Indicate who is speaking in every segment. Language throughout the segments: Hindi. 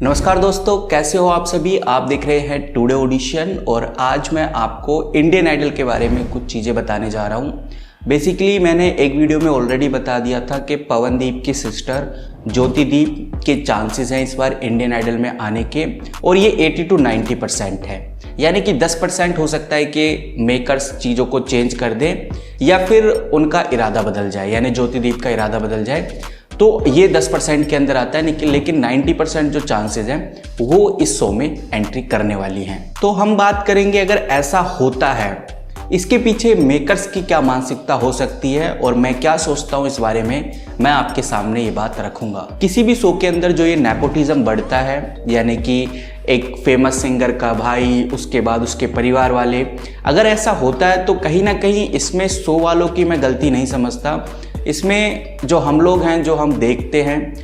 Speaker 1: नमस्कार दोस्तों, कैसे हो आप सभी। आप देख रहे हैं टुडे ऑडिशन और आज मैं आपको इंडियन आइडल के बारे में कुछ चीज़ें बताने जा रहा हूँ। बेसिकली मैंने एक वीडियो में ऑलरेडी बता दिया था कि पवनदीप की सिस्टर ज्योतिदीप के चांसेस हैं इस बार इंडियन आइडल में आने के, और ये 80 to 90% है। यानी कि 10% हो सकता है कि मेकर्स चीज़ों को चेंज कर दें या फिर उनका इरादा बदल जाए, यानी ज्योतिदीप का इरादा बदल जाए, तो ये 10% के अंदर आता है। लेकिन 90% जो चांसेस हैं वो इस शो में एंट्री करने वाली हैं। तो हम बात करेंगे अगर ऐसा होता है, इसके पीछे मेकर्स की क्या मानसिकता हो सकती है और मैं क्या सोचता हूँ इस बारे में, मैं आपके सामने ये बात रखूंगा। किसी भी शो के अंदर जो ये नेपोटिज्म बढ़ता है, यानी कि एक फेमस सिंगर का भाई, उसके बाद उसके परिवार वाले, अगर ऐसा होता है तो कहीं ना कहीं इसमें शो वालों की मैं गलती नहीं समझता। इसमें जो हम लोग हैं, जो हम देखते हैं,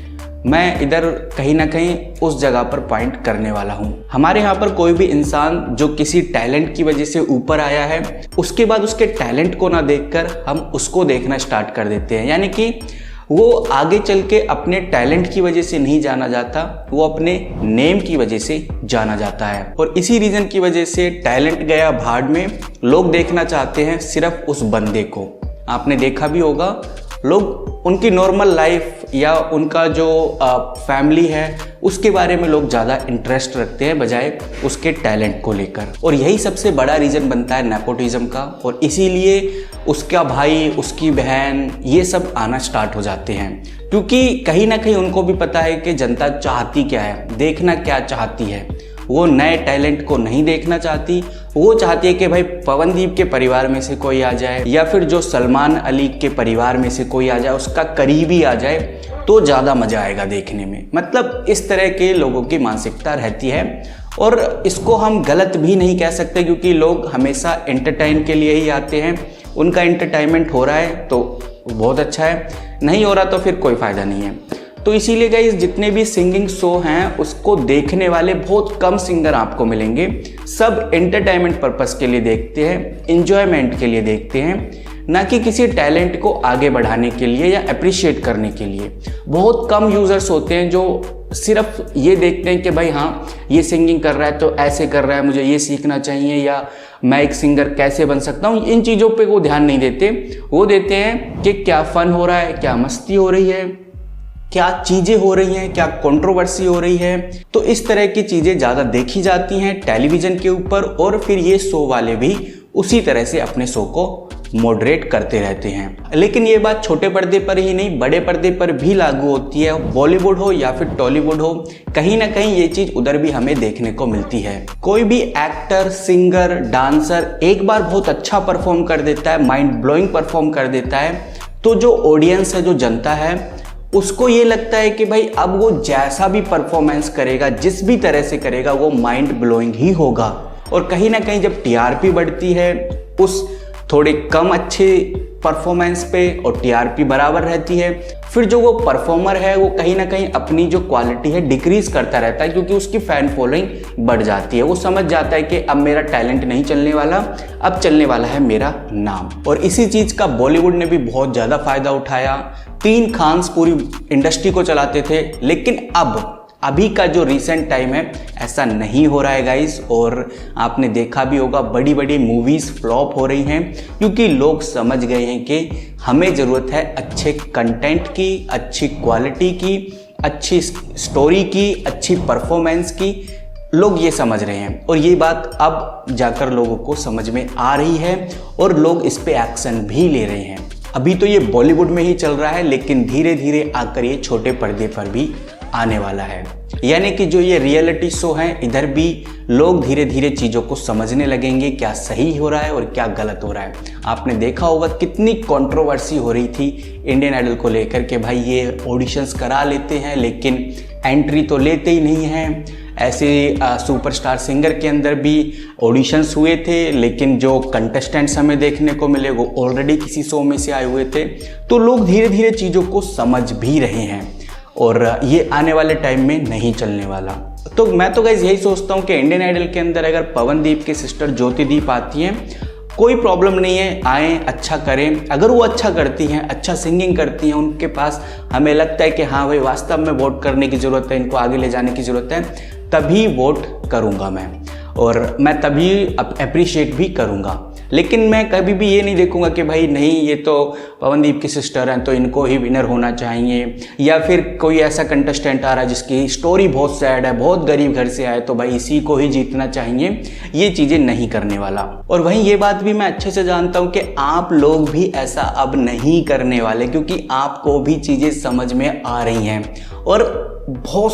Speaker 1: मैं इधर कहीं ना कहीं उस जगह पर पॉइंट करने वाला हूँ। हमारे यहाँ पर कोई भी इंसान जो किसी टैलेंट की वजह से ऊपर आया है, उसके बाद उसके टैलेंट को ना देखकर हम उसको देखना स्टार्ट कर देते हैं। यानी कि वो आगे चल के अपने टैलेंट की वजह से नहीं जाना जाता, वो अपने नेम की वजह से जाना जाता है। और इसी रीज़न की वजह से टैलेंट गया भाड़ में, लोग देखना चाहते हैं सिर्फ उस बंदे को। आपने देखा भी होगा, लोग उनकी नॉर्मल लाइफ या उनका जो फैमिली है उसके बारे में लोग ज़्यादा इंटरेस्ट रखते हैं बजाय उसके टैलेंट को लेकर। और यही सबसे बड़ा रीज़न बनता है नेपोटिज्म का, और इसीलिए उसका भाई, उसकी बहन, ये सब आना स्टार्ट हो जाते हैं। क्योंकि कहीं ना कहीं उनको भी पता है कि जनता चाहती क्या है, देखना क्या चाहती है। वो नए टैलेंट को नहीं देखना चाहती, वो चाहती है कि भाई पवनदीप के परिवार में से कोई आ जाए या फिर जो सलमान अली के परिवार में से कोई आ जाए, उसका करीबी आ जाए तो ज़्यादा मज़ा आएगा देखने में। मतलब इस तरह के लोगों की मानसिकता रहती है और इसको हम गलत भी नहीं कह सकते, क्योंकि लोग हमेशा एंटरटेन के लिए ही आते हैं। उनका एंटरटेनमेंट हो रहा है तो बहुत अच्छा है, नहीं हो रहा तो फिर कोई फ़ायदा नहीं है। तो इसीलिए गाइस, जितने भी सिंगिंग शो हैं उसको देखने वाले बहुत कम सिंगर आपको मिलेंगे। सब एंटरटेनमेंट पर्पस के लिए देखते हैं, एंजॉयमेंट के लिए देखते हैं, ना कि किसी टैलेंट को आगे बढ़ाने के लिए या अप्रिशिएट करने के लिए। बहुत कम यूज़र्स होते हैं जो सिर्फ ये देखते हैं कि भाई हाँ, ये सिंगिंग कर रहा है तो ऐसे कर रहा है, मुझे ये सीखना चाहिए, या मैं एक सिंगर कैसे बन सकता हूँ। इन चीज़ों पे वो ध्यान नहीं देते। वो देते हैं कि क्या फ़न हो रहा है, क्या मस्ती हो रही है, क्या चीज़ें हो रही हैं, क्या कंट्रोवर्सी हो रही है। तो इस तरह की चीज़ें ज़्यादा देखी जाती हैं टेलीविज़न के ऊपर, और फिर ये शो वाले भी उसी तरह से अपने शो को मॉडरेट करते रहते हैं। लेकिन ये बात छोटे पर्दे पर ही नहीं, बड़े पर्दे पर भी लागू होती है। बॉलीवुड हो या फिर टॉलीवुड हो, कहीं ना कहीं ये चीज़ उधर भी हमें देखने को मिलती है। कोई भी एक्टर, सिंगर, डांसर एक बार बहुत अच्छा परफॉर्म कर देता है, माइंड ब्लोइंग परफॉर्म कर देता है, तो जो ऑडियंस है, जो जनता है, उसको ये लगता है कि भाई अब वो जैसा भी परफॉर्मेंस करेगा, जिस भी तरह से करेगा, वो माइंड ब्लोइंग ही होगा। और कहीं ना कहीं जब टीआरपी बढ़ती है उस थोड़े कम अच्छे परफॉर्मेंस पे और टीआरपी बराबर रहती है, फिर जो वो परफॉर्मर है वो कहीं ना कहीं अपनी जो क्वालिटी है डिक्रीज करता रहता है, क्योंकि उसकी फैन फॉलोइंग बढ़ जाती है। वो समझ जाता है कि अब मेरा टैलेंट नहीं चलने वाला, अब चलने वाला है मेरा नाम। और इसी चीज़ का बॉलीवुड ने भी बहुत ज़्यादा फायदा उठाया। 3 खान्स पूरी इंडस्ट्री को चलाते थे, लेकिन अभी का जो रिसेंट टाइम है ऐसा नहीं हो रहा है गाइस। और आपने देखा भी होगा, बड़ी बड़ी मूवीज़ फ्लॉप हो रही हैं, क्योंकि लोग समझ गए हैं कि हमें ज़रूरत है अच्छे कंटेंट की, अच्छी क्वालिटी की, अच्छी स्टोरी की, अच्छी परफॉर्मेंस की। लोग ये समझ रहे हैं और ये बात अब जाकर लोगों को समझ में आ रही है और लोग इस पे एक्शन भी ले रहे हैं। अभी तो ये बॉलीवुड में ही चल रहा है, लेकिन धीरे धीरे आकर ये छोटे पर्दे पर भी आने वाला है। यानी कि जो ये रियलिटी शो हैं, इधर भी लोग धीरे धीरे चीज़ों को समझने लगेंगे, क्या सही हो रहा है और क्या गलत हो रहा है। आपने देखा होगा कितनी कंट्रोवर्सी हो रही थी इंडियन आइडल को लेकर के, भाई ये ऑडिशंस करा लेते हैं लेकिन एंट्री तो लेते ही नहीं हैं। ऐसे सुपरस्टार सिंगर के अंदर भी ऑडिशंस हुए थे, लेकिन जो कंटेस्टेंट्स हमें देखने को मिले वो ऑलरेडी किसी शो में से आए हुए थे। तो लोग धीरे धीरे चीज़ों को समझ भी रहे हैं और ये आने वाले टाइम में नहीं चलने वाला। तो मैं तो गाइस यही सोचता हूँ कि इंडियन आइडल के अंदर अगर पवनदीप की सिस्टर ज्योतिदीप आती हैं, कोई प्रॉब्लम नहीं है, आए अच्छा करें। अगर वो अच्छा करती हैं, अच्छा सिंगिंग करती हैं, उनके पास हमें लगता है कि हाँ भाई वास्तव में वोट करने की ज़रूरत है, इनको आगे ले जाने की ज़रूरत है, तभी वोट करूँगा मैं, और मैं तभी अप्रिशिएट भी करूँगा। लेकिन मैं कभी भी ये नहीं देखूंगा कि भाई नहीं ये तो पवनदीप की सिस्टर हैं तो इनको ही विनर होना चाहिए, या फिर कोई ऐसा कंटेस्टेंट आ रहा है जिसकी स्टोरी बहुत सैड है, बहुत गरीब घर से आए, तो भाई इसी को ही जीतना चाहिए। ये चीज़ें नहीं करने वाला। और वहीं ये बात भी मैं अच्छे से जानता हूँ कि आप लोग भी ऐसा अब नहीं करने वाले, क्योंकि आपको भी चीज़ें समझ में आ रही हैं और बहुत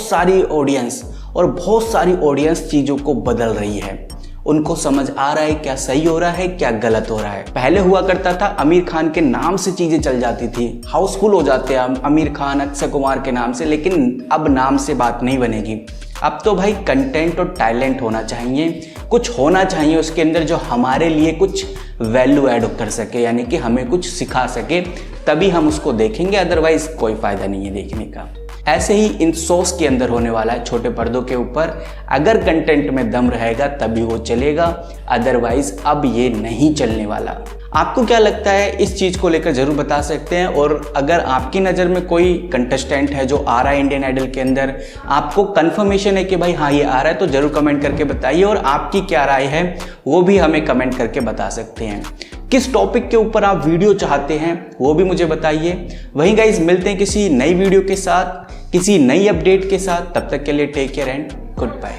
Speaker 1: सारी ऑडियंस चीज़ों को बदल रही है। उनको समझ आ रहा है क्या सही हो रहा है, क्या गलत हो रहा है। पहले हुआ करता था आमिर खान के नाम से चीज़ें चल जाती थी, हाउसफुल हो जाते हैं आमिर खान, अक्षय कुमार के नाम से, लेकिन अब नाम से बात नहीं बनेगी। अब तो भाई कंटेंट और टैलेंट होना चाहिए, कुछ होना चाहिए उसके अंदर जो हमारे लिए कुछ वैल्यू ऐड कर सके, यानी कि हमें कुछ सिखा सके, तभी हम उसको देखेंगे, अदरवाइज कोई फ़ायदा नहीं है देखने का। ऐसे ही इन शोज के अंदर होने वाला है छोटे पर्दों के ऊपर। अगर कंटेंट में दम रहेगा तभी वो चलेगा, अदरवाइज अब ये नहीं चलने वाला। आपको क्या लगता है इस चीज़ को लेकर ज़रूर बता सकते हैं। और अगर आपकी नज़र में कोई कंटेस्टेंट है जो आ रहा है इंडियन आइडल के अंदर, आपको कंफर्मेशन है कि भाई हाँ ये आ रहा है, तो ज़रूर कमेंट करके बताइए। और आपकी क्या राय है वो भी हमें कमेंट करके बता सकते हैं। किस टॉपिक के ऊपर आप वीडियो चाहते हैं वो भी मुझे बताइए। वहीं गाइज मिलते हैं किसी नई वीडियो के साथ, किसी नई अपडेट के साथ। तब तक के लिए take care and good bye.